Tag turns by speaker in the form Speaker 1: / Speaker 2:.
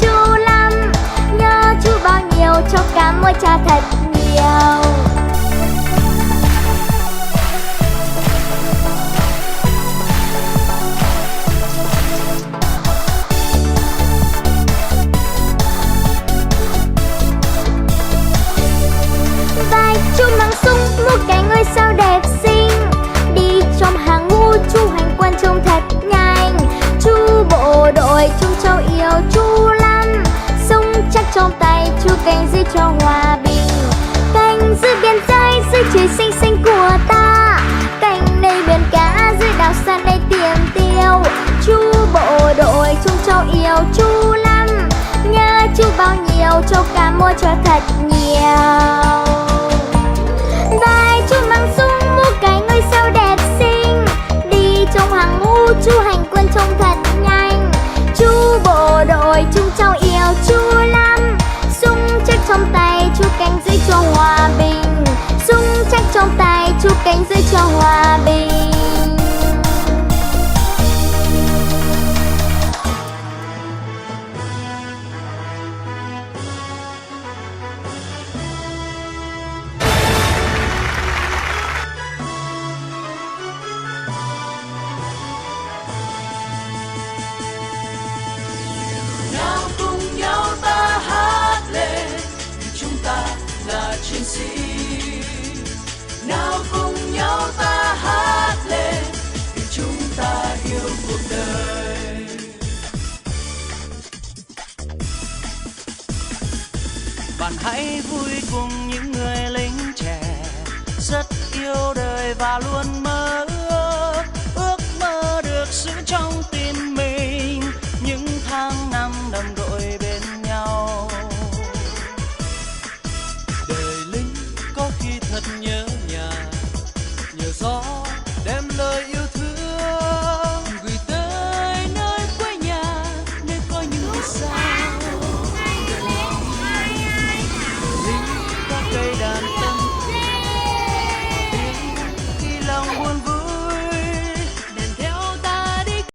Speaker 1: chú lắm. Nhớ chú bao nhiêu, cho cảm ơn cha thật nhiều. Vai chú mang súng, một cái người sao đẹp xinh, đi trong hàng ngũ chú hành quân trông thật nhanh. Chú bộ đội chúng cháu yêu chú lắm, súng chắc trong tay chú canh giữ cho hòa bình. Canh giữ biên giới dưới trời xanh xanh của ta, canh nơi biển cả dưới đảo xa nơi tiền tiêu. Chú bộ đội chúng cháu yêu chú lắm, nhớ chú bao nhiêu, cho cảm ơn cho thật nhiều. Vai chú mang súng, một cái ngôi sao đẹp xinh, đi trong hàng ngũ chú hành quân trông thật nhanh. Chú bộ đội chúng cháu yêu chú lắm, súng chắc trong tay chú canh giữ cho hòa bình. Súng chắc trong tay chú canh giữ cho hòa bình.
Speaker 2: Nào cùng nhau ta hát lên, vì chúng ta là chiến sĩ. Nào cùng nhau ta hát lên, vì chúng ta yêu cuộc đời. Bạn hãy vui cùng những người lính trẻ, rất yêu đời và luôn mơ ước mơ được giữ trong tim mình những tháng năm đồng đội bên nhau. Đời lính có khi thật nhớ nhà, nhờ gió đem lời yêu thương gửi tới nơi quê nhà, nơi có những vì sao.